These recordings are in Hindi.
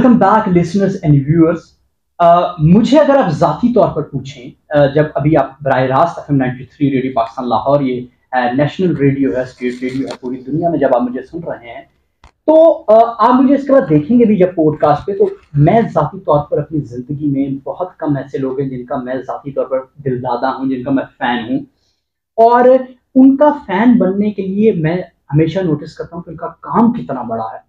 Welcome back listeners and viewers. मुझे अगर आप जाती तौर पर पूछें, जब अभी आप बराह रास्त FM 93 रेडियो पाकिस्तान लाहौर, ये नेशनल रेडियो है, स्टेट रेडियो है पूरी दुनिया में, जब आप मुझे सुन रहे हैं तो आप मुझे इसके बाद देखेंगे भी जब पॉडकास्ट पे, तो मैं जाती तौर पर अपनी ज़िंदगी में बहुत कम ऐसे लोग हैं जिनका मैं जाती तौर पर दिलदादा हूँ, जिनका मैं फ़ैन हूँ। और उनका फ़ैन बनने के लिए मैं हमेशा नोटिस करता हूँ कि उनका काम कितना बड़ा है।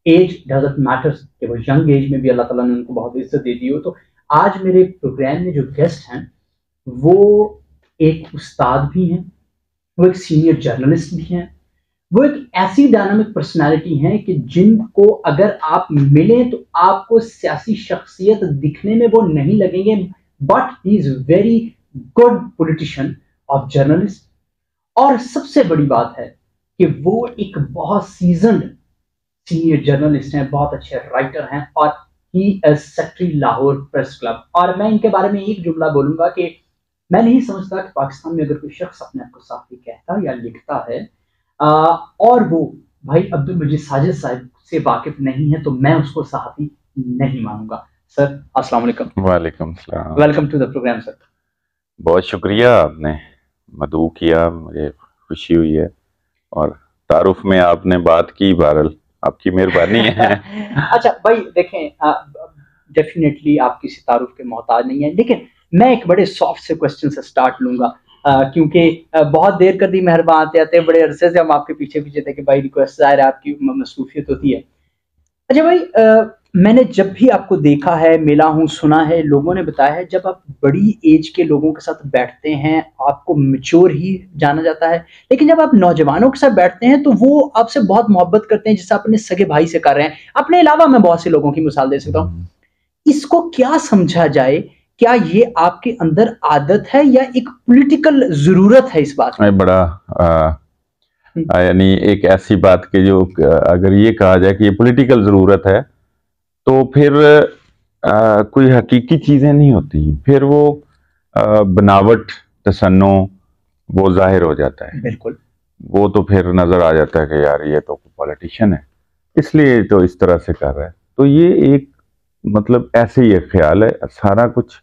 एज डजंट मैटर्स, कि वो यंग एज में भी अल्लाह ताला ने उनको बहुत इज्जत दे दी हो। तो आज मेरे प्रोग्राम में जो गेस्ट हैं वो एक उस्ताद भी हैं, वो एक सीनियर जर्नलिस्ट भी हैं, वो एक ऐसी डायनामिक पर्सनालिटी हैं कि जिनको अगर आप मिलें तो आपको सियासी शख्सियत दिखने में वो नहीं लगेंगे, but he is very good politician और जर्नलिस्ट। और सबसे बड़ी बात है कि वो एक बहुत सीजन्ड सीनियर जर्नलिस्ट हैं, बहुत अच्छे राइटर हैं, और he is secretary Lahore press club. और मैं इनके बारे में एक जुमला बोलूंगा कि मैं नहीं समझता कि पाकिस्तान में अगर कोई शख्स अपने आप को सहाफ़ी कहता या लिखता है और वो भाई अब्दुल मजीद साजिद साहब से वाकिफ नहीं है, तो मैं उसको सहाफ़ी नहीं मानूंगा। सर अस्सलाम वालेकुम। वालेकुम सलाम। Welcome to the programme sir. बहुत शुक्रिया, आपने मदऊ किया, मुझे खुशी हुई है, और तारुफ में आपने बात की, बहरहाल आपकी मेहरबानी है। अच्छा भाई देखें, डेफिनेटली आप किसी तारुफ के मोहताज नहीं है, लेकिन मैं एक बड़े सॉफ्ट से क्वेश्चन से स्टार्ट लूंगा, क्योंकि बहुत देर कर दी मेहरबान आते आते, बड़े अरसे से हम आपके पीछे पीछे थे कि भाई रिक्वेस्ट ज़ाहिर है आपकी मसरूफियत होती है। अच्छा भाई, मैंने जब भी आपको देखा है, मिला हूँ, सुना है, लोगों ने बताया है, जब आप बड़ी एज के लोगों के साथ बैठते हैं आपको मैच्योर ही जाना जाता है, लेकिन जब आप नौजवानों के साथ बैठते हैं तो वो आपसे बहुत मोहब्बत करते हैं, जैसे आप अपने सगे भाई से कर रहे हैं। अपने अलावा मैं बहुत से लोगों की मिसाल दे सकता हूँ। इसको क्या समझा जाए? क्या ये आपके अंदर आदत है या एक पॉलिटिकल जरूरत है इस बात में? बड़ा यानी एक ऐसी बात कि जो अगर ये कहा जाए कि ये पॉलिटिकल जरूरत है तो फिर कोई हकीकी चीजें नहीं होती, फिर वो बनावट, तसन्नो वो जाहिर हो जाता है। बिल्कुल, वो तो फिर नजर आ जाता है कि यार ये तो पॉलिटिशियन है, इसलिए तो इस तरह से कर रहा है। तो ये एक मतलब ऐसे ही एक ख्याल है। सारा कुछ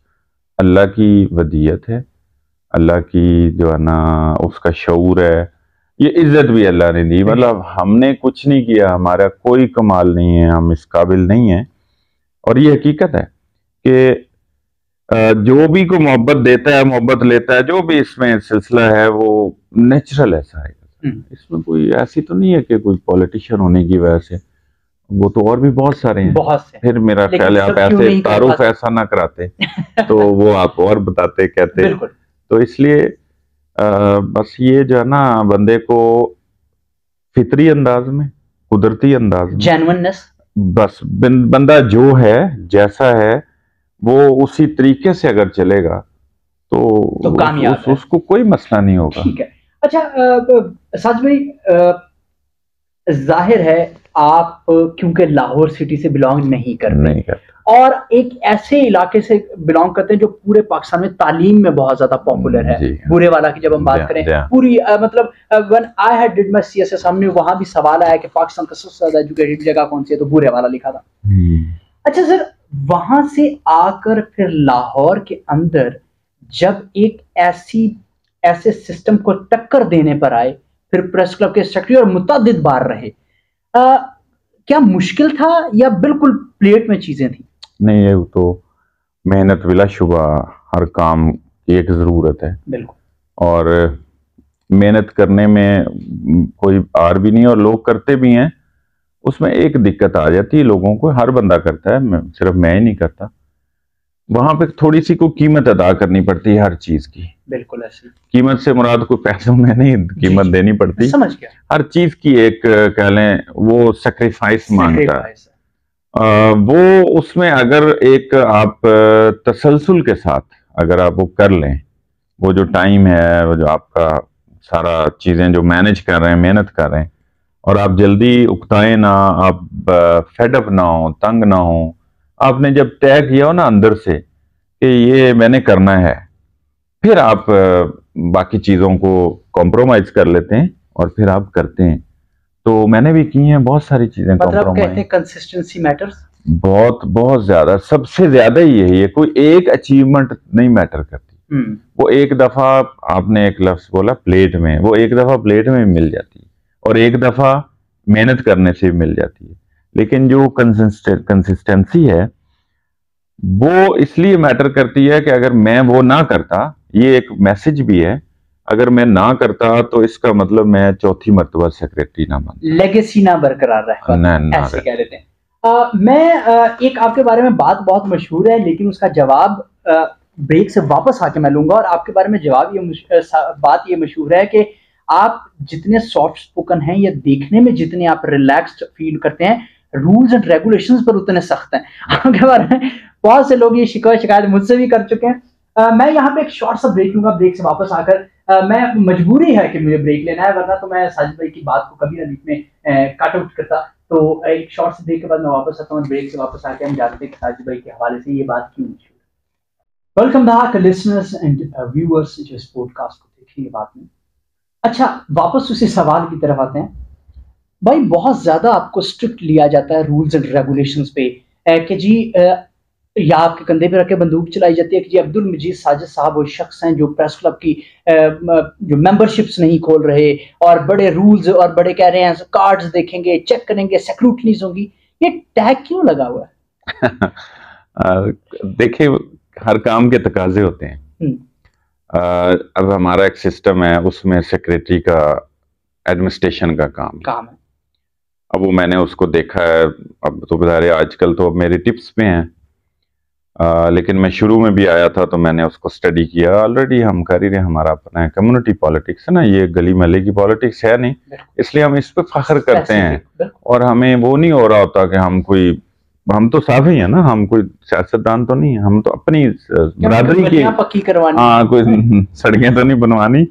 अल्लाह की वदीयत है, अल्लाह की जो है ना उसका शऊर है, ये इज्जत भी अल्लाह ने दी। मतलब हमने कुछ नहीं किया, हमारा कोई कमाल नहीं है, हम इस काबिल नहीं है। और ये हकीकत है कि जो भी को मोहब्बत देता है, मोहब्बत लेता है, जो भी इसमें सिलसिला है वो नेचुरल ऐसा है। इसमें कोई ऐसी तो नहीं है कि कोई पॉलिटिशियन होने की वजह से, वो तो और भी बहुत सारे हैं, बहुत से। फिर मेरा ख्याल है आप ऐसे तारुफ ऐसा ना कराते तो वो आप और बताते कहते। तो इसलिए बस ये जो है ना बंदे को फितरी अंदाज में, कुदरती अंदाज में, जेन्युइननेस, बस बंदा जो है जैसा है वो उसी तरीके से अगर चलेगा तो कामयाब उसको कोई मसला नहीं होगा। ठीक है। अच्छा साजिद भाई, जाहिर है आप क्योंकि लाहौर सिटी से बिलोंग नहीं करते और एक ऐसे इलाके से बिलोंग करते हैं जो पूरे पाकिस्तान में तालीम में बहुत ज्यादा पॉपुलर है। बुरे वाला की जब हम बात करें, पूरी मतलब when I had did my CSA, सामने वहां भी सवाल आया कि पाकिस्तान का सबसे ज्यादा एजुकेटेड जगह कौन सी है, तो बुरे वाला लिखा था। अच्छा सर, वहां से आकर फिर लाहौर के अंदर जब एक ऐसे सिस्टम को टक्कर देने पर आए, फिर प्रेस क्लब के सेक्रेटरी और मुतअद्दिद बार रहे, क्या मुश्किल था या बिल्कुल प्लेट में चीजें थी? नहीं, ये तो मेहनत बिलाशुबा, हर काम की एक जरूरत है। बिल्कुल। और मेहनत करने में कोई आर भी नहीं, और लोग करते भी हैं। उसमें एक दिक्कत आ जाती है लोगों को, हर बंदा करता है, सिर्फ मैं ही नहीं करता। वहां पे थोड़ी सी कोई कीमत अदा करनी पड़ती है हर चीज की। बिल्कुल ऐसी कीमत से मुराद कोई पैसों में नहीं, कीमत देनी पड़ती, समझ गया। हर चीज की एक कह लें वो सेक्रीफाइस मांगता है। वो उसमें अगर एक आप तसलसल के साथ अगर आप वो कर लें, वो जो टाइम है, वो जो आपका सारा चीजें जो मैनेज कर रहे हैं, मेहनत कर रहे हैं, और आप जल्दी उकताए ना, आप फेडअप ना हो, तंग ना हो, आपने जब तय किया हो ना अंदर से कि ये मैंने करना है, फिर आप बाकी चीजों को कॉम्प्रोमाइज कर लेते हैं और फिर आप करते हैं। तो मैंने भी की हैं बहुत सारी चीजें। मतलब कहते हैं कंसिस्टेंसी मैटर्स। बहुत बहुत ज्यादा, सबसे ज्यादा ही यही है। कोई एक अचीवमेंट नहीं मैटर करती। वो एक दफा आपने एक लफ्ज बोला प्लेट में, वो एक दफा प्लेट में मिल जाती है और एक दफा मेहनत करने से मिल जाती है। लेकिन जो कंसिस्टेंसी है वो इसलिए मैटर करती है कि अगर मैं वो ना करता, ये एक मैसेज भी है, अगर मैं ना करता तो इसका मतलब मैं चौथी मर्तबा सेक्रेटरी ना बनता, लेगेसी ना बरकरार रह ना ऐसे कह लेते हैं। एक आपके बारे में बात बहुत मशहूर है, लेकिन उसका जवाब ब्रेक से वापस आके मैं लूंगा। और आपके बारे में जवाब बात ये मशहूर है कि आप जितने सॉफ्ट स्पोकन हैं या देखने में जितने आप रिलैक्स्ड फील करते हैं, रूल्स एंड रेगुलेशंस पर उतने सख्त हैं। आपके बारे में बहुत से लोग ये शिकायत मुझसे भी कर चुके हैं। मैं यहाँ पे एक शॉर्ट सा ब्रेक लूंगा। ब्रेक से वापस आकर मैं मजबूरी है कि मुझे ब्रेक लेना है, वरना तो मैं साजिद भाई की बात को कभी ना बीच में कट आउट करता। तो एक शॉर्ट से ब्रेक के बाद मैं वापस आता हूँ। ब्रेक से वापस आके हम जानते हैं साजिद भाई के हवाले से ये बात क्यों मशहूर। Welcome back listeners and viewers जो इस पॉडकास्ट को देखेंगे बाद में। अच्छा, वापस उसी सवाल की तरफ आते हैं। भाई बहुत ज्यादा आपको स्ट्रिक्ट लिया जाता है रूल्स एंड रेगुलेशंस पे कि जी या आपके कंधे पे रखे बंदूक चलाई जाती है कि जी अब्दुल मजीद साजिद साहब वो शख्स हैं जो प्रेस क्लब की जो मेंबरशिप्स नहीं खोल रहे, और बड़े रूल्स और बड़े कह रहे हैं कार्ड्स देखेंगे, चेक करेंगे, स्क्रूटनीज होंगी। ये टैग क्यों लगा हुआ है? देखिए, हर काम के तकाजे होते हैं। अब हमारा एक सिस्टम है, उसमें सेक्रेटरी का एडमिनिस्ट्रेशन का काम है। अब वो मैंने उसको देखा है। अब तो बता रहे आजकल तो अब मेरे टिप्स पे हैं, लेकिन मैं शुरू में भी आया था तो मैंने उसको स्टडी किया। ऑलरेडी हम कर ही रहे, हमारा अपना कम्युनिटी पॉलिटिक्स है ना, ये गली महल्ले की पॉलिटिक्स है नहीं, इसलिए हम इस पे फख्र करते हैं। और हमें वो नहीं हो रहा होता कि हम तो साफ ही है ना, हम कोई सियासतदान तो नहीं है, हम तो अपनी बरादरी की पक्की करवानी, हाँ, कोई सड़कें तो नहीं बनवानी।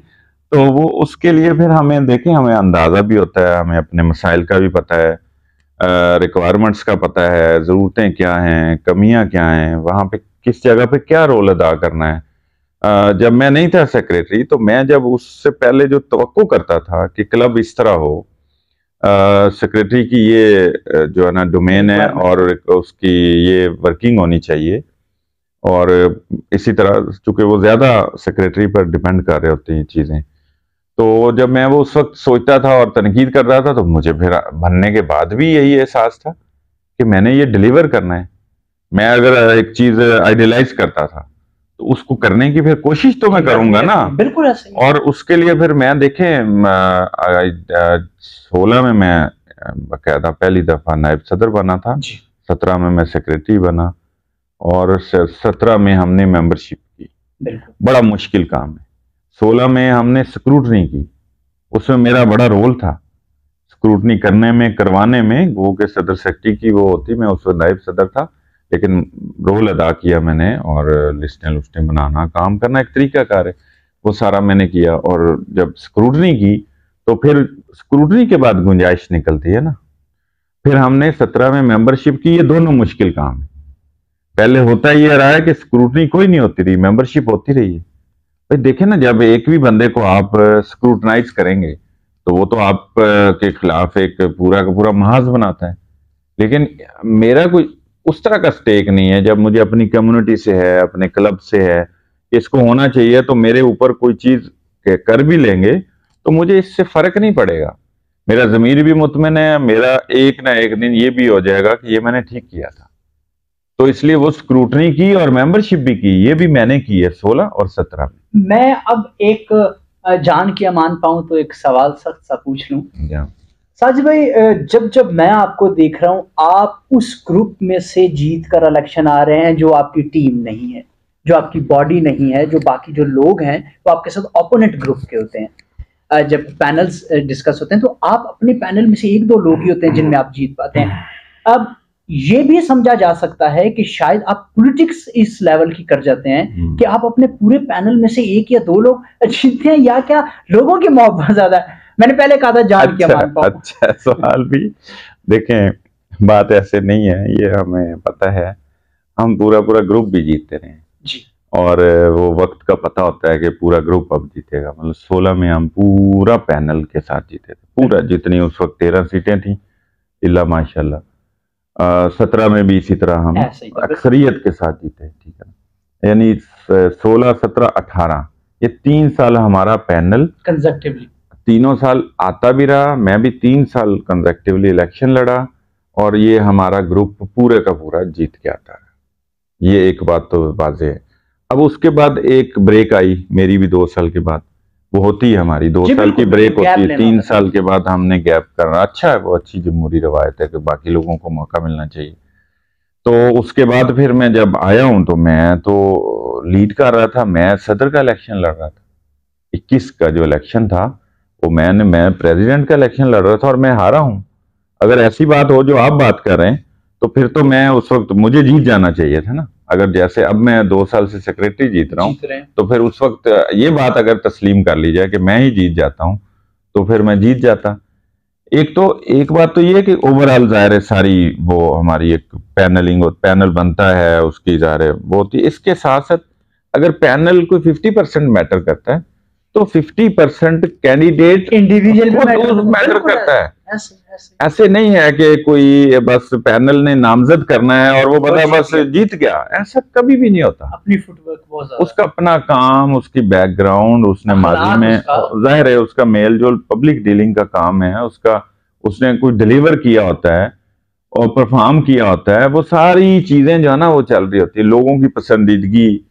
तो वो उसके लिए फिर हमें देखें, हमें अंदाजा भी होता है, हमें अपने मसाइल का भी पता है, रिक्वायरमेंट्स का पता है, ज़रूरतें क्या हैं, कमियां क्या हैं, वहाँ पे किस जगह पे क्या रोल अदा करना है। जब मैं नहीं था सेक्रेटरी, तो मैं जब उससे पहले जो तवक्को करता था कि क्लब इस तरह हो, सेक्रेटरी की ये जो है ना डोमेन है और उसकी ये वर्किंग होनी चाहिए, और इसी तरह चूंकि वो ज़्यादा सेक्रेटरी पर डिपेंड कर रहे होते हैं चीज़ें। तो जब मैं वो उस वक्त सोचता था और तनकीद कर रहा था, तो मुझे फिर बनने के बाद भी यही एहसास था कि मैंने ये डिलीवर करना है। मैं अगर एक चीज आइडियलाइज करता था तो उसको करने की फिर कोशिश तो मैं करूंगा ना, बिल्कुल ऐसे। और उसके लिए फिर मैं देखें 16 में मैं बाकायदा पहली दफा नायब सदर बना था, 17 में मैं सेक्रेटरी बना, और 17 में हमने मेंबरशिप की। बड़ा मुश्किल काम है। 16 में हमने स्क्रूटनी की, उसमें मेरा बड़ा रोल था स्क्रूटनी करने में, करवाने में। वो के सदर सेक्रेटरी की वो होती, मैं उस वक्त नायब सदर था, लेकिन रोल अदा किया मैंने, और लिस्टें लुस्टें बनाना, काम करना, एक तरीकाकार है, वो सारा मैंने किया। और जब स्क्रूटनी की तो फिर स्क्रूटनी के बाद गुंजाइश निकलती है ना, फिर हमने 17 में मेंबरशिप की। ये दोनों मुश्किल काम है। पहले होता ये रहा है कि स्क्रूटनी कोई नहीं होती रही, मेंबरशिप होती रही है। भाई देखे ना, जब एक भी बंदे को आप स्क्रूटनाइज करेंगे तो वो तो आप के खिलाफ एक पूरा का पूरा महाज बनाता है। लेकिन मेरा कोई उस तरह का स्टेक नहीं है। जब मुझे अपनी कम्युनिटी से है, अपने क्लब से है, इसको होना चाहिए, तो मेरे ऊपर कोई चीज कर भी लेंगे तो मुझे इससे फर्क नहीं पड़ेगा। मेरा ज़मीर भी मुतमिन है, मेरा एक ना एक दिन ये भी हो जाएगा कि ये मैंने ठीक किया था। तो इसलिए वो स्क्रूटनी की और मेंबरशिप भी की, ये भी मैंने की है 16 और 17 में। मैं अब एक जान किया मान पाऊं तो एक सवाल सख्त सा पूछ लूं साजिद भाई। जब मैं आपको देख रहा हूं, आप उस ग्रुप में से जीत कर इलेक्शन आ रहे हैं जो आपकी टीम नहीं है, जो आपकी बॉडी नहीं है, जो बाकी जो लोग हैं वो आपके साथ ओपोनेंट ग्रुप के होते हैं। जब पैनल्स डिस्कस होते हैं तो आप अपने पैनल में से एक दो लोग ही होते हैं जिनमें आप जीत पाते हैं। अब ये भी समझा जा सकता है कि शायद आप पॉलिटिक्स इस लेवल की कर जाते हैं कि आप अपने पूरे पैनल में से एक या दो लोग जीतते हैं, या क्या लोगों की मोहब्बत ज्यादा है? मैंने पहले कहा था जान क्या मान पाऊं। अच्छा सवाल भी। देखें, बात ऐसे नहीं है, ये हमें पता है, हम पूरा ग्रुप भी जीतते रहे जी, और वो वक्त का पता होता है कि पूरा ग्रुप अब जीतेगा। मतलब 16 में हम पूरा पैनल के साथ जीते थे, पूरा, जितनी उस वक्त 13 सीटें थी, इल्ला माशाल्लाह। 17 में भी इसी तरह हम ऐसे ही, बिल्कुल। अक्सरियत के साथ जीते, ठीक है ना। यानी 16, 17, 18 ये 3 साल हमारा पैनल कंजर्वेटिवली तीनों साल आता भी रहा। मैं भी 3 साल कंसेक्टिवली इलेक्शन लड़ा और ये हमारा ग्रुप पूरे का पूरा जीत के आता रहा। ये एक बात तो वाज़ेह है। अब उसके बाद एक ब्रेक आई मेरी भी 2 साल के बाद, वो होती है हमारी 2 जी, साल की बिल्कुल, ब्रेक बिल्कुल, होती गैप है। लेना 3 होता है। साल के बाद हमने गैप करना अच्छा है, वो अच्छी जमहूरी रवायत है कि बाकी लोगों को मौका मिलना चाहिए। तो उसके बाद फिर मैं जब आया हूं तो मैं तो लीड कर रहा था, मैं सदर का इलेक्शन लड़ रहा था। 21 का जो इलेक्शन था वो मैं प्रेसिडेंट का इलेक्शन लड़ रहा था और मैं हारा हूं। अगर ऐसी बात हो जो आप बात कर रहे हैं तो फिर तो मैं उस वक्त मुझे जीत जाना चाहिए था ना। अगर जैसे अब मैं 2 साल से सेक्रेटरी जीत रहा हूँ तो फिर उस वक्त ये बात अगर तस्लीम कर ली जाए कि मैं ही जीत जाता हूँ तो फिर मैं जीत जाता। एक बात तो ये है कि ओवरऑल जाहिर है सारी वो हमारी एक पैनलिंग और पैनल बनता है उसकी जाहिर है वो होती है। इसके साथ साथ अगर पैनल कोई 50% मैटर करता है तो 50% कैंडिडेट इंडिविजुअल मैटर करता है। ऐसे ऐसे नहीं है कि कोई बस पैनल ने नामजद करना है और वो बता बस जीत गया, ऐसा कभी भी नहीं होता। अपनी फुटवर्क बहुत ज्यादा, उसका अपना काम, उसकी बैकग्राउंड, उसने माजी में जाहिर है उसका मेल जो पब्लिक डीलिंग का काम है उसका, उसने कुछ डिलीवर किया होता है और परफॉर्म किया होता है। वो सारी चीजें जो है ना वो चल रही होती है। लोगों की पसंदीदगी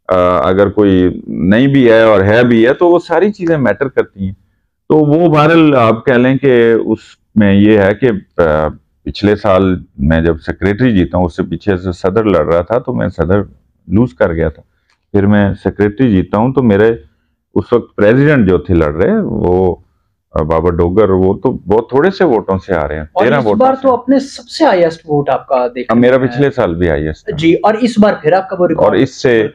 अगर कोई नहीं भी है और है भी है तो वो सारी चीजें मैटर करती हैं। तो वो बहरहाल आप कह लें कि उसमें ये है कि पिछले साल मैं जब सेक्रेटरी जीता हूँ उससे पीछे से सदर लड़ रहा था तो मैं सदर लूज कर गया था। फिर मैं सेक्रेटरी जीता हूँ तो मेरे उस वक्त प्रेसिडेंट जो थे लड़ रहे वो बाबा डोगर, वो तो बहुत थोड़े से वोटों से आ रहे हैं, 13 वोटों। इस बार तो अपने सबसे हाईएस्ट वोट आपका देखा, मेरा पिछले साल भी हाईएस्ट जी, और इस बार फिर आपका वो रिकॉर्ड, और इससे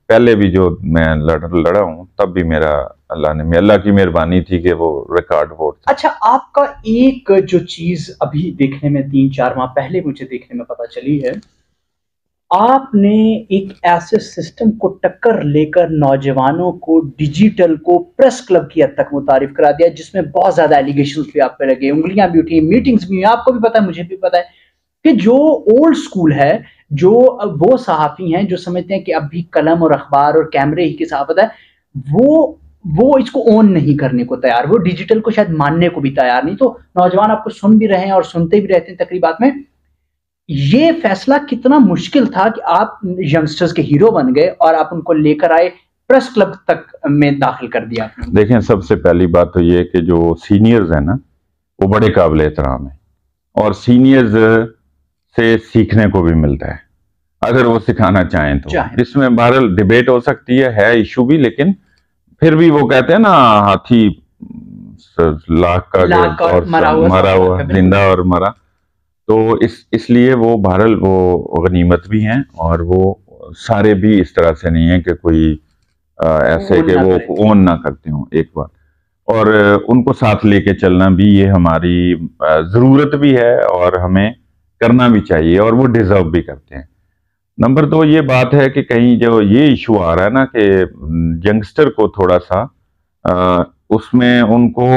पहले भी जो मैं लड़ा हूँ तब भी मेरा अल्लाह की मेहरबानी थी कि वो रिकॉर्ड वोट। अच्छा, आपका एक जो चीज अभी देखने में 3-4 माह पहले मुझे देखने में पता चली है, आपने एक ऐसे सिस्टम को टक्कर लेकर नौजवानों को, डिजिटल को प्रेस क्लब की हद तक मुतारिफ करा दिया जिसमें बहुत ज्यादा एलिगेशंस भी आप पे लगे, उंगलियां भी उठी, मीटिंग्स भी हुई। आपको भी पता है, मुझे भी पता है कि जो ओल्ड स्कूल है, जो वो सहाफी हैं जो समझते हैं कि अभी कलम और अखबार और कैमरे ही की सहाफत है, वो इसको ओन नहीं करने को तैयार, वो डिजिटल को शायद मानने को भी तैयार नहीं। तो नौजवान आपको सुन भी रहे हैं और सुनते भी रहते हैं तकरीबात में। ये फैसला कितना मुश्किल था कि आप यंगस्टर्स के हीरो बन गए और आप उनको लेकर आए, प्रेस क्लब तक में दाखिल कर दिया आपने? देखें, सबसे पहली बात तो ये कि जो सीनियर्स हैं ना वो बड़े काबिल एहतराम है और सीनियर्स से सीखने को भी मिलता है अगर वो सिखाना चाहें तो। इसमें बहरहाल डिबेट हो सकती है इशू भी, लेकिन फिर भी वो कहते हैं ना हाथी लाख का और मरा हुआ जिंदा और मरा, तो इसलिए वो बहरहाल वो गनीमत भी हैं और वो सारे भी इस तरह से नहीं है कि कोई ऐसे कि वो ओन ना करते हों एक बार, और उनको साथ लेके चलना भी ये हमारी जरूरत भी है और हमें करना भी चाहिए और वो डिजर्व भी करते हैं। नंबर 2 ये बात है कि कहीं जो ये इशू आ रहा है ना कि यंगस्टर को थोड़ा सा उसमें उनको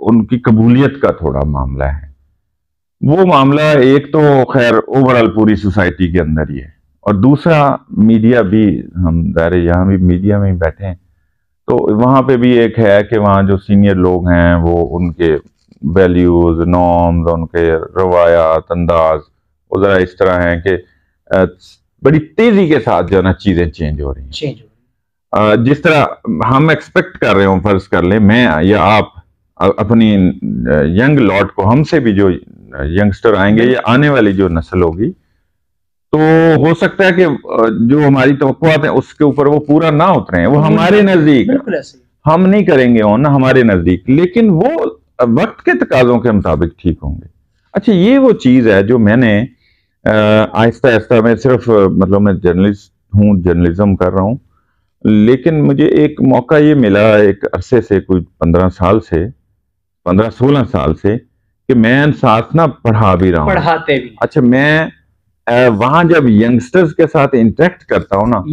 उनकी कबूलियत का थोड़ा मामला है। वो मामला एक तो खैर ओवरऑल पूरी सोसाइटी के अंदर ही है और दूसरा मीडिया भी, हम दायरे यहाँ भी मीडिया में ही बैठे हैं तो वहाँ पे भी एक है कि वहाँ जो सीनियर लोग हैं वो उनके वैल्यूज, नॉर्म्स, उनके रवायात, अंदाज वो ज़रा इस तरह हैं कि बड़ी तेजी के साथ जो है ना चीज़ें चेंज हो रही हैं। जिस तरह हम एक्सपेक्ट कर रहे हो, फर्ज कर ले मैं या आप अपनी यंग लॉट को, हमसे भी जो यंगस्टर आएंगे या आने वाली जो नस्ल होगी, तो हो सकता है कि जो हमारी तवक्कुआत है उसके ऊपर वो पूरा ना उतरे, वो हमारे नजदीक हम नहीं करेंगे हो ना हमारे नजदीक, लेकिन वो वक्त के तकाजों के मुताबिक ठीक होंगे। अच्छा, ये वो चीज है जो मैंने आहिस्ता आहिस्ता, मैं सिर्फ मतलब मैं जर्नलिस्ट हूँ, जर्नलिज्म कर रहा हूँ, लेकिन मुझे एक मौका ये मिला एक अरसे से, कोई 15-16 साल से कि मैं साथ ना पढ़ा भी रहा हूँ, पढ़ाते भी। अच्छा, मैं वहां जब यंगस्टर्स के साथ इंटरेक्ट करता हूँ ना,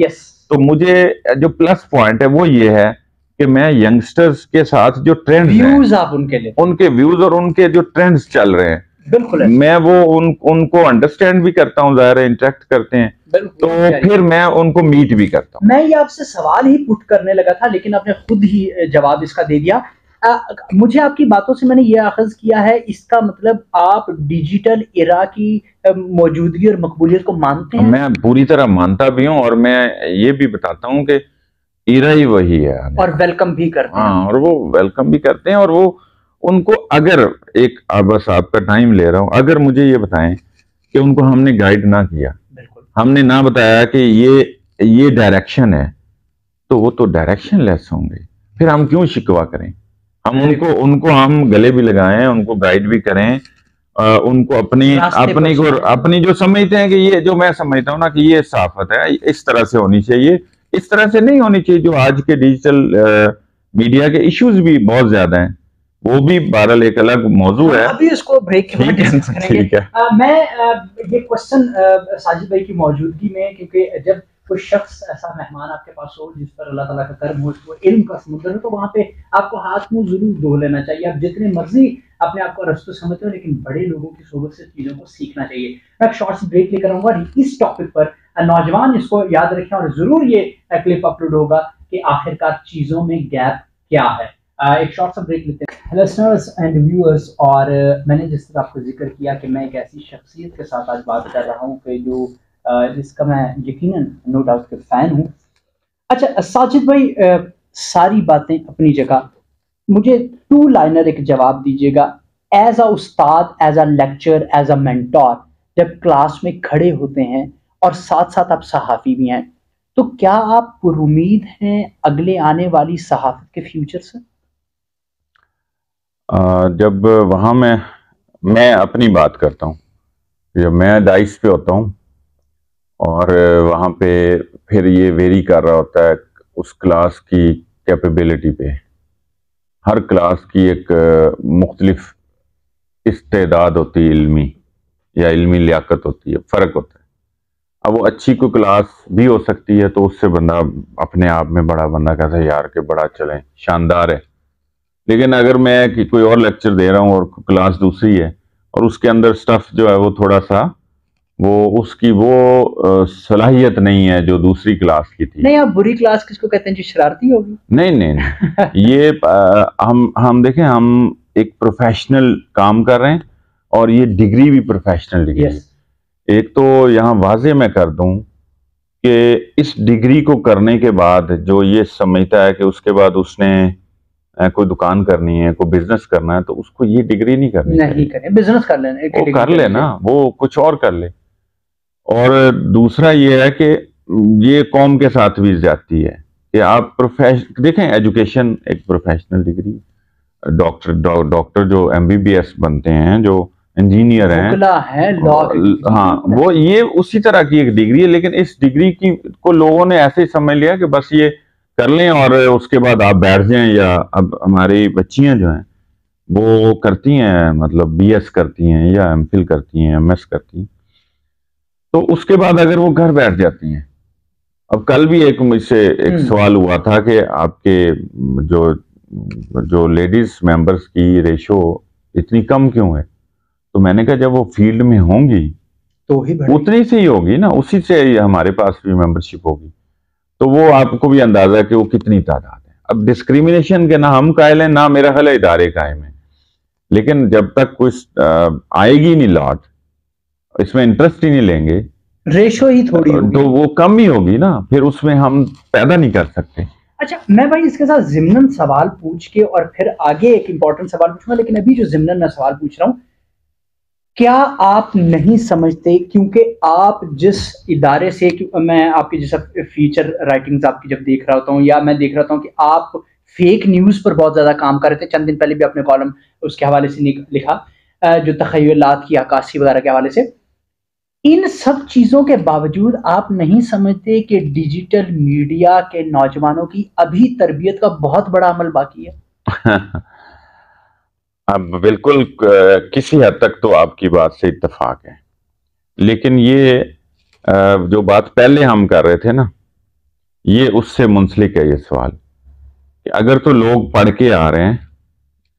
तो मुझे जो प्लस पॉइंट है वो ये है कि मैं यंगस्टर्स के साथ जो ट्रेंड्स हैं, आप उनके व्यूज और उनके जो ट्रेंड्स चल रहे हैं बिल्कुल है। मैं वो उनको अंडरस्टैंड भी करता हूँ, ज़ाहिर है इंटरेक्ट करते हैं, तो फिर मैं उनको मीट भी करता हूँ। मैं ये आपसे सवाल ही पुट करने लगा था, लेकिन आपने खुद ही जवाब इसका दे दिया। मुझे आपकी बातों से मैंने ये अखज़ किया है, इसका मतलब आप डिजिटल एरा की मौजूदगी और मकबूलियत को मानते हैं? मैं पूरी तरह मानता भी हूँ, और मैं ये भी बताता हूँ कि एरा ही वही है, और वेलकम भी करते हैं। हाँ, और वो वेलकम भी करते हैं। और वो उनको अगर एक बस आपका टाइम ले रहा हूँ, अगर मुझे ये बताएं कि उनको हमने गाइड ना किया, हमने ना बताया कि ये डायरेक्शन है, तो वो तो डायरेक्शन लेस होंगे। फिर हम क्यों शिकवा करें? हम उनको हम गले भी लगाएं, उनको गाइड भी करें, उनको अपनी जो समझते हैं कि ये जो मैं समझता हूँ ना कि ये साफत है, इस तरह से होनी चाहिए, इस तरह से नहीं होनी चाहिए। जो आज के डिजिटल मीडिया के इश्यूज भी बहुत ज्यादा हैं, वो भी बहरहाल एक अलग मौजू है। अभी इसको ब्रेक के बाद डिस्कस करेंगे। मैं ये क्वेश्चन साजिद भाई की मौजूदगी में, क्योंकि जब कोई शख्स ऐसा मेहमान आपके पास हो जिस पर अल्लाह ताला का करम हो, वो इल्म का समुद्र हो, तो वहाँ पे आपको हाथ मुंह जरूर धो लेना चाहिए। आप जितने मर्जी अपने आप को रस्तों समझते हो, लेकिन बड़े लोगों की सोबत से चीजों को सीखना चाहिए। मैं एक शॉर्ट सी ब्रेक लेकर आऊंगा इस टॉपिक पर, नौजवान इसको याद रखें, और जरूर ये क्लिप अपलोड होगा कि आखिरकार चीजों में गैप क्या है। एक शॉर्ट सा ब्रेक लेते हैं लिसनर्स एंड व्यूअर्स। और मैंने जिस तरह आपको जिक्र किया कि मैं एक ऐसी शख्सियत के साथ आज बात कर रहा हूँ कि जो जिसका मैं यकीनन नो डाउट के फैन हूँ। अच्छा साजिद भाई, सारी बातें अपनी जगह, मुझे 2 लाइनर एक जवाब दीजिएगा। एज अ उस्ताद, as a lecture, as a mentor, जब क्लास में खड़े होते हैं और साथ साथ आप सहाफ़ी भी हैं, तो क्या आप पुरुमीद हैं अगले आने वाली सहाफ़त के फ्यूचर से? जब वहाँ मैं अपनी बात करता हूँ, जब मैं डाइस पे होता हूँ और वहाँ पे फिर ये वेरी कर रहा होता है उस क्लास की कैपेबिलिटी पे। हर क्लास की एक मुख्तलिफ इस्तेदाद होती है, इल्मी या इल्मी लियाकत होती है, फ़र्क होता है। अब वो अच्छी कोई क्लास भी हो सकती है, तो उससे बंदा अपने आप में बड़ा बंदा कहता है यार के बड़ा चलें, शानदार है। लेकिन अगर मैं कि कोई और लेक्चर दे रहा हूँ और क्लास दूसरी है और उसके अंदर स्टफ जो है वो थोड़ा सा वो उसकी वो सलाहियत नहीं है जो दूसरी क्लास की थी। नहीं, आप बुरी क्लास किसको कहते हैं? जो शरारती होगी? नहीं नहीं, नहीं। ये हम देखें, हम एक प्रोफेशनल काम कर रहे हैं और ये डिग्री भी प्रोफेशनल डिग्री है। एक तो यहाँ वाजे मैं कर दूं कि इस डिग्री को करने के बाद जो ये समझता है कि उसके बाद उसने कोई दुकान करनी है, कोई बिजनेस करना है, तो उसको ये डिग्री नहीं करनी, नहीं करें, बिजनेस कर लेना, वो कर लेना, वो कुछ और कर ले। और दूसरा ये है कि ये कौम के साथ भी जाती है कि आप देखें, एजुकेशन एक प्रोफेशनल डिग्री, डॉक्टर जो एमबीबीएस बनते हैं, जो इंजीनियर हैं, लॉ, हाँ, वो ये उसी तरह की एक डिग्री है। लेकिन इस डिग्री की को लोगों ने ऐसे समझ लिया कि बस ये कर लें और उसके बाद आप बैठ जाएं। या अब हमारी बच्चियां जो हैं वो करती हैं, मतलब बीएस करती हैं या एमफिल करती हैं, एमएस करती हैं, तो उसके बाद अगर वो घर बैठ जाती हैं। अब कल भी एक मुझसे एक सवाल हुआ था कि आपके जो जो लेडीज मेंबर्स की रेशो इतनी कम क्यों है? तो मैंने कहा जब वो फील्ड में होंगी तो ही उतनी से ही होगी ना, उसी से ही हमारे पास भी मेंबरशिप होगी। तो वो आपको भी अंदाजा है कि वो कितनी तादाद है। अब डिस्क्रिमिनेशन के ना हम कायल हैं, ना मेरा ख्याल इदारे कायम है। लेकिन जब तक कुछ आएगी नहीं लॉट, इसमें इंटरेस्ट ही नहीं लेंगे, रेशो ही थोड़ी होगी, तो वो कम ही होगी ना, फिर उसमें हम पैदा नहीं कर सकते। अच्छा, मैं भाई इसके साथ जिम्नन सवाल पूछ के और फिर आगे एक इंपॉर्टेंट सवाल पूछूंगा, लेकिन अभी जो जिम्नन मैं सवाल पूछ रहा हूं, क्या आप नहीं समझते, क्योंकि आप जिस इदारे से, मैं आपकी जैसा फीचर राइटिंग्स आपकी जब देख रहा होता हूँ, या मैं देख रहा हूँ कि आप फेक न्यूज़ पर बहुत ज़्यादा काम कर रहे थे, चंद दिन पहले भी अपने कॉलम उसके हवाले से लिखा, जो तखय्युलात की अक्कासी वगैरह के हवाले से। इन सब चीज़ों के बावजूद आप नहीं समझते कि डिजिटल मीडिया के नौजवानों की अभी तरबियत का बहुत बड़ा अमल बाकी है? अब बिल्कुल किसी हद तक तो आपकी बात से इत्तेफाक है, लेकिन ये जो बात पहले हम कर रहे थे ना, ये उससे मुंसलिक है ये सवाल कि अगर तो लोग पढ़ के आ रहे हैं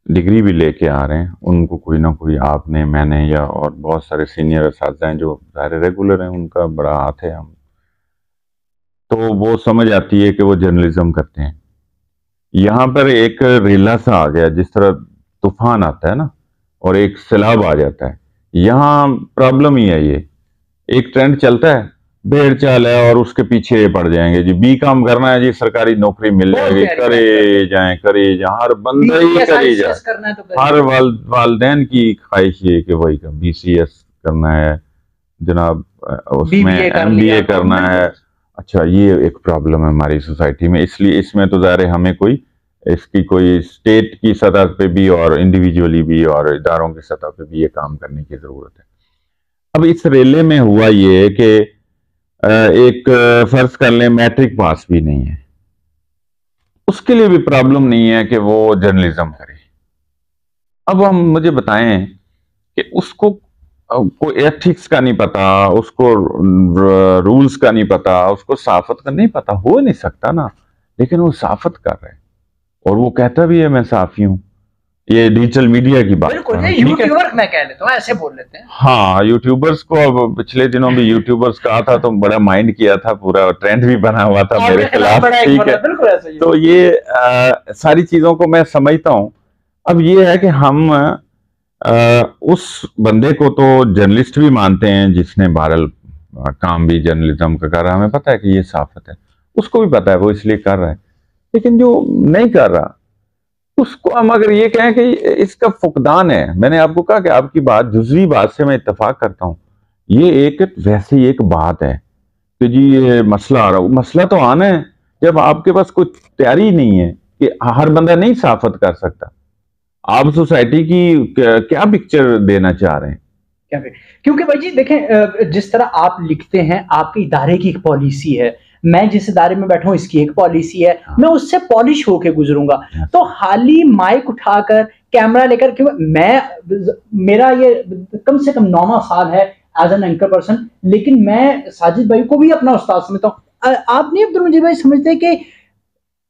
डिग्री भी लेके आ रहे हैं, उनको कोई ना कोई, आपने, मैंने या और बहुत सारे सीनियर असातिज़ा हैं जो ज़ाहिर रेगुलर हैं, उनका बड़ा हाथ है। हम तो वो समझ आती है कि वो जर्नलिज्म करते हैं। यहाँ पर एक रेला सा आ गया, जिस तरह तूफान आता है ना और एक सैलाब आ जाता है, यहाँ प्रॉब्लम ही है। ये एक ट्रेंड चलता है, भेड़ चाल है और उसके पीछे ये पड़ जाएंगे जी, बी काम करना है जी, सरकारी नौकरी मिल जाएगी, करे जाए, हर बंदा ही करे जाए। हर वालदेन की ख्वाहिश ये कि वही का BCS करना है जनाब, उसमें MBA करना है। अच्छा, ये एक प्रॉब्लम है हमारी सोसाइटी में, इसलिए इसमें तो ज़ाहिर हमें कोई इसकी कोई स्टेट की सतह पे भी और इंडिविजुअली भी और इदारों की सतह पे भी ये काम करने की ज़रूरत है। अब इस रेले में हुआ ये कि एक फर्ज कर लें मैट्रिक पास भी नहीं है, उसके लिए भी प्रॉब्लम नहीं है कि वो जर्नलिज्म करे। अब हम मुझे बताएं कि उसको कोई एथिक्स का नहीं पता, उसको रूल्स का नहीं पता, उसको सहाफत का नहीं पता, हो नहीं सकता ना, लेकिन वो सहाफत कर रहे हैं और वो कहता भी है मैं सहाफी हूँ। ये डिजिटल मीडिया की बात, बिल्कुल, यूट्यूबर मैं कह लेता हूँ, ऐसे बोल लेते हैं। हाँ, यूट्यूबर्स को अब पिछले दिनों भी यूट्यूबर्स कहा था तो बड़ा माइंड किया था, पूरा ट्रेंड भी बना हुआ था मेरे खिलाफ, ठीक है। बिल्कुल ऐसा ही। तो ये सारी चीजों को मैं समझता हूँ। अब ये है कि हम उस बंदे को तो जर्नलिस्ट भी मानते हैं जिसने बहरहाल काम भी जर्नलिज्म का कर रहा है, हमें पता है कि ये साफत है, उसको भी पता है वो इसलिए कर रहा है। लेकिन जो नहीं कर रहा उसको हम अगर ये कहें कि इसका फुकदान है, मैंने आपको कहा कि आपकी बात, जुज़वी बात से मैं इत्तेफाक करता हूँ, ये एक वैसी एक बात है कि जी ये मसला आ रहा हो, मसला तो आना है जब आपके पास कोई तैयारी नहीं है कि हर बंदा नहीं साफत कर सकता। आप सोसाइटी की क्या पिक्चर देना चाह रहे हैं? क्योंकि भाई जी देखें, जिस तरह आप लिखते हैं, आपके इदारे की एक पॉलिसी है, मैं जिस इदारे में बैठा हूं इसकी एक पॉलिसी है, मैं उससे पॉलिश होके गुजरूंगा। तो हाल ही माइक उठाकर कैमरा लेकर, क्योंकि मेरा ये कम से कम 9वां साल है एज एन एंकर पर्सन, लेकिन मैं साजिद भाई को भी अपना उस्ताद समझता हूँ। आप नहीं अब्दुल मजीद भाई समझते कि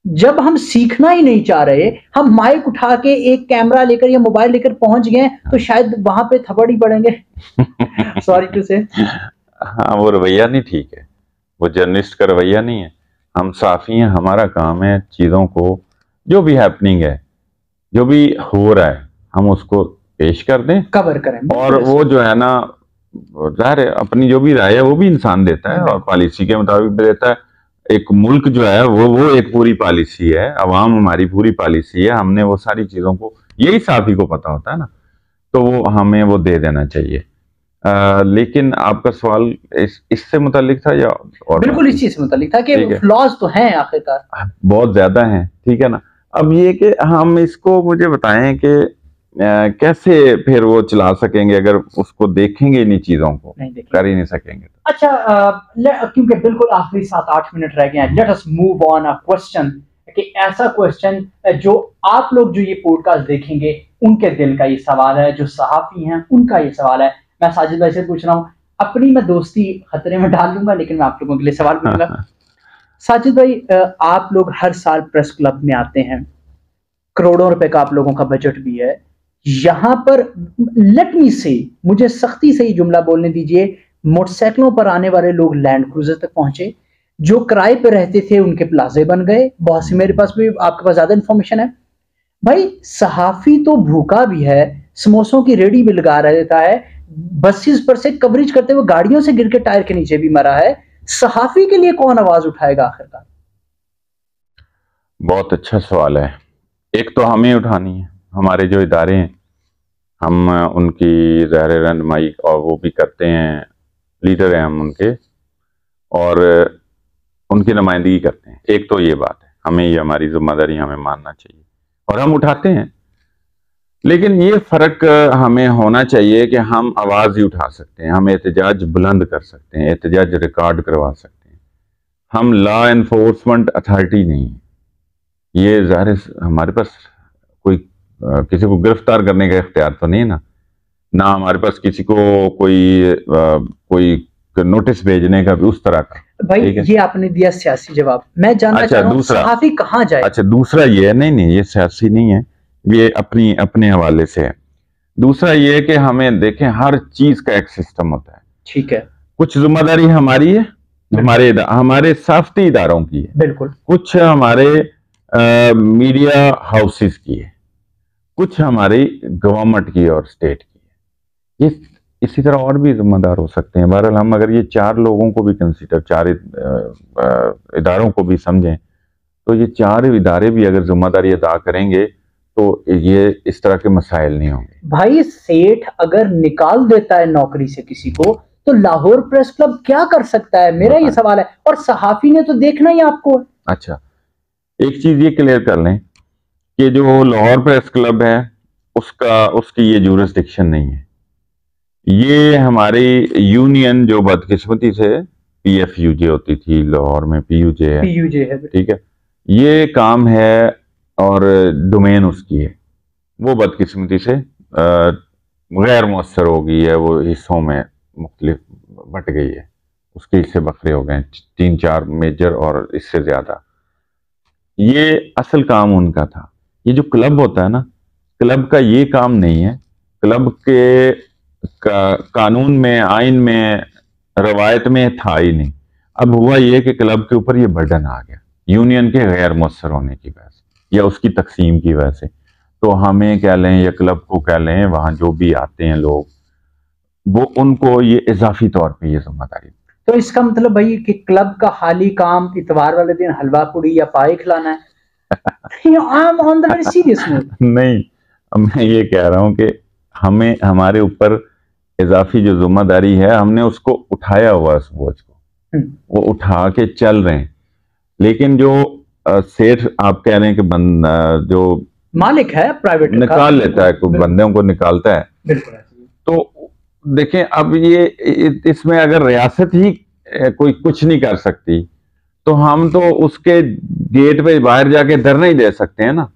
जब हम सीखना ही नहीं चाह रहे, हम माइक उठा के एक कैमरा लेकर या मोबाइल लेकर पहुंच गए तो शायद वहां पे थप्पड़ ही पड़ेंगे। सॉरी टू से। हाँ, वो रवैया नहीं ठीक है, वो जर्नलिस्ट का रवैया नहीं है। हम साफी हैं, हमारा काम है चीज़ों को, जो भी हैपनिंग है, जो भी हो रहा है, हम उसको पेश कर दें, कवर करें। और वो जो है ना, ज़ाहिर है अपनी जो भी राय है वो भी इंसान देता है और पॉलिसी के मुताबिक भी देता है। एक मुल्क जो है वो एक पूरी पॉलिसी है, अवाम हमारी पूरी पॉलिसी है, हमने वो सारी चीज़ों को, यही साफी को पता होता है ना, तो वो हमें वो दे देना चाहिए। लेकिन आपका सवाल इससे मुतालिक था या और? बिल्कुल इस चीज से मुतालिक था कि फ्लॉज तो हैं आखिरकार, बहुत ज्यादा हैं, ठीक है ना। अब ये कि हम इसको, मुझे बताएं कि कैसे फिर वो चला सकेंगे अगर उसको देखेंगे इन्हीं चीजों को, कर ही नहीं सकेंगे। अच्छा, क्योंकि बिल्कुल आखिरी 7-8 मिनट रह गए हैं, let us move on a question, कि ऐसा क्वेश्चन जो आप लोग जो ये पॉडकास्ट देखेंगे उनके दिल का ये सवाल है, जो सहाफी हैं उनका ये सवाल है। मैं साजिद भाई से पूछ रहा हूँ, अपनी मैं दोस्ती खतरे में डाल लूंगा लेकिन मैं आप लोगों के लिए सवाल पूछूंगा। साजिद भाई, आप लोग हर साल प्रेस क्लब में आते हैं, करोड़ों रुपए का आप लोगों का बजट भी है, यहां पर लेट मी से, मुझे सख्ती से ही जुमला बोलने दीजिए, मोटरसाइकिलों पर आने वाले लोग लैंड क्रूजर तक पहुंचे, जो किराए पे रहते थे उनके प्लाजे बन गए। बहुत सी, मेरे पास भी, आपके पास ज्यादा इंफॉर्मेशन है भाई। सहाफी तो भूखा भी है, समोसों की रेडी भी लगा रहता है, बसेस पर से कवरेज करते हुए गाड़ियों से गिर के टायर के नीचे भी मरा है। सहाफी के लिए कौन आवाज उठाएगा आखिरकार? बहुत अच्छा सवाल है। एक तो हमें उठानी है, हमारे जो इदारे हैं हम उनकी ज़ाहिर रहनुमाई और वो भी करते हैं, लीडर हैं हम उनके, और उनकी नुमाइंदगी करते हैं। एक तो ये बात है, हमें ये हमारी जिम्मेदारी हमें मानना चाहिए और हम उठाते हैं। लेकिन ये फ़र्क हमें होना चाहिए कि हम आवाज़ ही उठा सकते हैं, हम एहतजाज बुलंद कर सकते हैं, एहतजाज रिकॉर्ड करवा सकते हैं। हम लॉ एनफोर्समेंट अथॉरिटी नहीं है, ये ज़ाहिर हमारे पास कोई किसी को गिरफ्तार करने का इख्तियार तो नहीं है ना हमारे पास किसी को कोई नोटिस भेजने का भी उस तरह का। भाई ये आपने दिया सियासी जवाब, मैं जानना चाह रहा हूं सहाफी कहाँ जाए। अच्छा, दूसरा ये है, नहीं ये सियासी नहीं है, ये अपनी अपने हवाले से है। दूसरा ये है कि हमें देखें हर चीज का एक सिस्टम होता है। ठीक है, कुछ जिम्मेदारी हमारी है, हमारे सफ्ती इदारों की है, बिल्कुल, कुछ हमारे मीडिया हाउसेस की है, कुछ हमारी गवर्नमेंट की और स्टेट की है। ये इसी तरह और भी जिम्मेदार हो सकते हैं। बहरहाल हम अगर ये चार लोगों को भी कंसिडर, चार इदारों को भी समझें, तो ये चार इदारे भी अगर जिम्मेदारी अदा करेंगे तो ये इस तरह के मसाइल नहीं होंगे। भाई सेठ अगर निकाल देता है नौकरी से किसी को, तो लाहौर प्रेस क्लब क्या कर सकता है? मेरा ये सवाल है। और सहाफी ने तो देखना ही आपको है। अच्छा, एक चीज ये क्लियर कर लें कि जो लाहौर प्रेस क्लब है उसकी ये जुरिस्डिक्शन नहीं है। ये हमारी यूनियन जो बदकिस्मती से PFUJ होती थी, लाहौर में PUJ है, ठीक है, ये काम है और डोमेन उसकी है, वो बदकिस्मती से गैर मुअस्सर हो गई है, वो हिस्सों में मुख्तलिफ बट गई है, उसके हिस्से बखरे हो गए 3-4 मेजर और इससे ज्यादा। ये असल काम उनका था। ये जो क्लब होता है ना, क्लब का ये काम नहीं है। क्लब के कानून में, आइन में, रवायत में था ही नहीं। अब हुआ ये कि क्लब के ऊपर ये बर्डन आ गया यूनियन के गैर मुअस्सर होने की वजह से या उसकी तकसीम की वजह से। तो हमें कह लें या क्लब को कह लें, वहां जो भी आते हैं लोग, वो उनको ये इजाफी तौर पे ये जिम्मेदारी। तो इसका मतलब भाई कि क्लब का हाली काम इतवार वाले दिन हलवा पूड़ी या पाए खिलाना है? I am on the very serious note. नहीं, मैं ये कह रहा हूं कि हमें, हमारे ऊपर इजाफी जो जिम्मेदारी है, हमने उसको उठाया हुआ उस बोझ को, वो उठा के चल रहे हैं। लेकिन जो सेठ आप कह रहे हैं कि जो मालिक है प्राइवेट निकाल लेता है, कोई बंदों को निकालता है, तो देखें अब ये इसमें अगर रियासत ही कोई कुछ नहीं कर सकती, तो हम तो उसके गेट पे बाहर जाके धरना ही दे सकते हैं ना।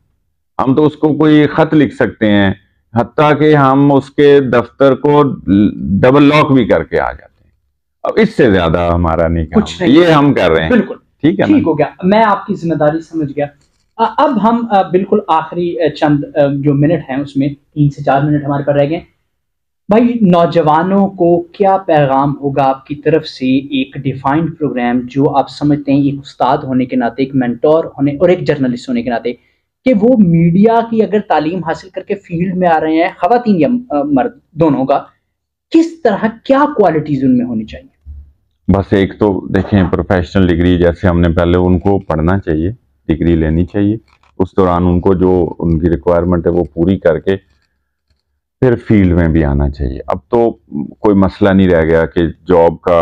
हम तो उसको कोई खत लिख सकते हैं, हत्ता कि हम उसके दफ्तर को डबल लॉक भी करके आ जाते हैं। अब इससे ज्यादा हमारा नहीं काम, ये हम कर रहे हैं। बिल्कुल ठीक है, ठीक हो गया, मैं आपकी जिम्मेदारी समझ गया। अब हम बिल्कुल आखिरी चंद जो मिनट हैं उसमें 3 से 4 मिनट हमारे पास रह गए। भाई नौजवानों को क्या पैगाम होगा आपकी तरफ से, एक डिफाइंड प्रोग्राम जो आप समझते हैं एक उस्ताद होने के नाते, एक मेंटोर होने और एक जर्नलिस्ट होने के नाते, कि वो मीडिया की अगर तालीम हासिल करके फील्ड में आ रहे हैं, खवातीन या मर्द दोनों का, किस तरह क्या क्वालिटीज उनमें होनी चाहिए? बस एक तो देखें, प्रोफेशनल डिग्री जैसे हमने पहले उनको पढ़ना चाहिए, डिग्री लेनी चाहिए, उस दौरान उनको जो उनकी रिक्वायरमेंट है वो पूरी करके फिर फील्ड में भी आना चाहिए। अब तो कोई मसला नहीं रह गया कि जॉब का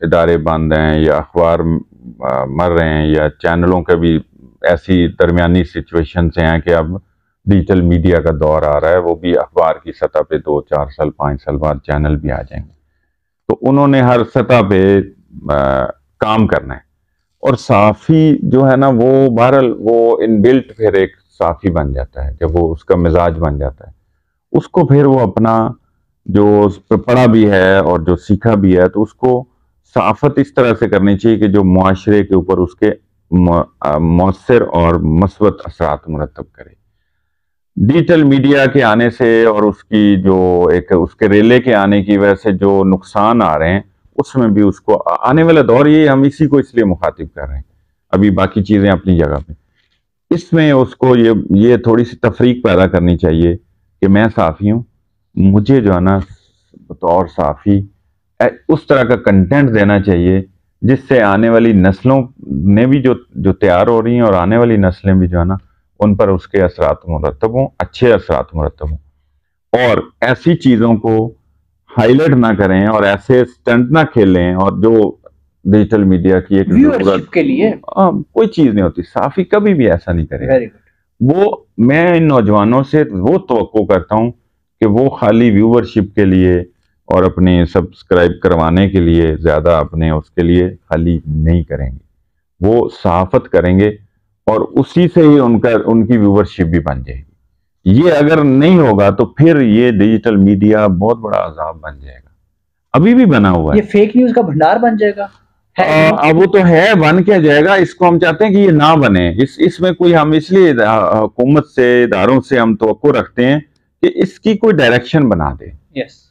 इदारे बंद हैं या अखबार मर रहे हैं या चैनलों के भी ऐसी दरमियानी सिचुएशन से हैं कि अब डिजिटल मीडिया का दौर आ रहा है, वो भी अखबार की सतह पे 2-4 साल 5 साल बाद चैनल भी आ जाएंगे। तो उन्होंने हर सतह पे काम करना है। और साफ़ी जो है ना, वो बहरहाल वो इनबिल्ट फिर एक साफ़ी बन जाता है, जब वो उसका मिजाज बन जाता है, उसको फिर वो अपना जो पढ़ा भी है और जो सीखा भी है, तो उसको साफत इस तरह से करनी चाहिए कि जो मुआशरे के ऊपर उसके मौसर और मस्बत असरात मुरतब करे। डिजिटल मीडिया के आने से और उसकी जो एक उसके रेले के आने की वजह से जो नुकसान आ रहे हैं, उसमें भी उसको आने वाला दौर, ये हम इसी को इसलिए मुखातिब कर रहे हैं, अभी बाकी चीजें अपनी जगह पे, इसमें उसको ये थोड़ी सी तफरीक पैदा करनी चाहिए कि मैं साफ़ी हूँ, मुझे जो है ना बतौर साफ़ी उस तरह का कंटेंट देना चाहिए जिससे आने वाली नस्लों ने भी जो तैयार हो रही हैं और आने वाली नस्लें भी जो है ना, उन पर उसके असरात मुरतब हों, अच्छे असरात मुरतब हों। और ऐसी चीज़ों को हाईलाइट ना करें और ऐसे स्टंट ना खेलें, और जो डिजिटल मीडिया की एक व्यूअरशिप के लिए कोई चीज़ नहीं होती। साफ़ी कभी भी ऐसा नहीं करेगा। वो मैं इन नौजवानों से वो तवक्को करता हूँ कि वो खाली व्यूवरशिप के लिए और अपने सब्सक्राइब करवाने के लिए ज़्यादा अपने उसके लिए खाली नहीं करेंगे, वो सहाफत करेंगे और उसी से ही उनकी व्यूवरशिप भी बन जाएगी। ये अगर नहीं होगा तो फिर ये डिजिटल मीडिया बहुत बड़ा अजाब बन जाएगा, अभी भी बना हुआ है। ये फेक न्यूज का भंडार बन जाएगा। अब वो तो है, बन क्या जाएगा, इसको हम चाहते हैं कि ये ना बने। इसमें कोई, हम इसलिए हुकूमत से, इदारों से हम तवक्को रखते हैं कि इसकी कोई डायरेक्शन बना दे। यस,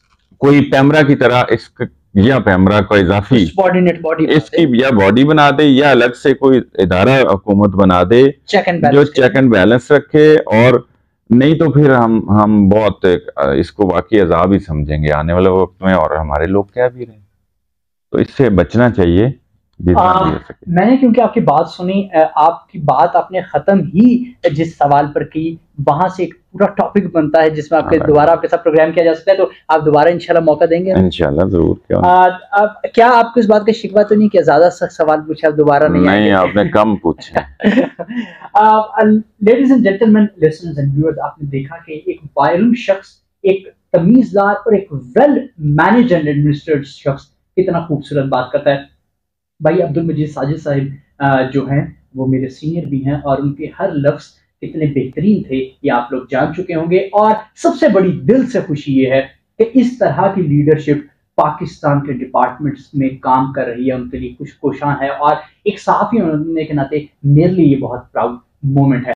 कोई पैमरा की तरह इस या पैमरा को इजाफी इसकी या बॉडी बना दे, या अलग से कोई इदारा हुकूमत बना दे जो चेक एंड बैलेंस रखे। और नहीं तो फिर हम बहुत इसको वाकई अजाब ही समझेंगे आने वाले वक्त में, और हमारे लोग क्या भी रहे। तो इससे बचना चाहिए जितना भी हो सके। मैंने क्योंकि आपकी बात सुनी, आपकी बात आपने खत्म ही जिस सवाल पर की, वहां से एक पूरा टॉपिक बनता है जिसमें आपके दोबारा आपके साथ प्रोग्राम किया जा सकता है। तो आप दोबारा इंशाल्लाह मौका देंगे? इंशाल्लाह जरूर। क्या आपको इस बात का शिकवा तो नहीं कि ज्यादा सवाल पूछे, आप दोबारा नहीं आपने कम पूछे। Ladies and gentleman, listeners and viewers, आपने देखा कि एक वायरल शख्स, एक तमीजदार और एक वेल मैनेज एंड एडमिनिस्ट्रेटेड शख्स कितना खूबसूरत बात करता है। भाई अब्दुल मजीद साजिद साहिब जो हैं वो मेरे सीनियर भी हैं, और उनके हर लफ्ज कितने बेहतरीन थे ये आप लोग जान चुके होंगे। और सबसे बड़ी दिल से खुशी ये है कि इस तरह की लीडरशिप पाकिस्तान के डिपार्टमेंट्स में काम कर रही है, उनके लिए खुशकोशां है। और एक सहाफ़ी होने के नाते मेरे लिए ये बहुत प्राउड मोमेंट है।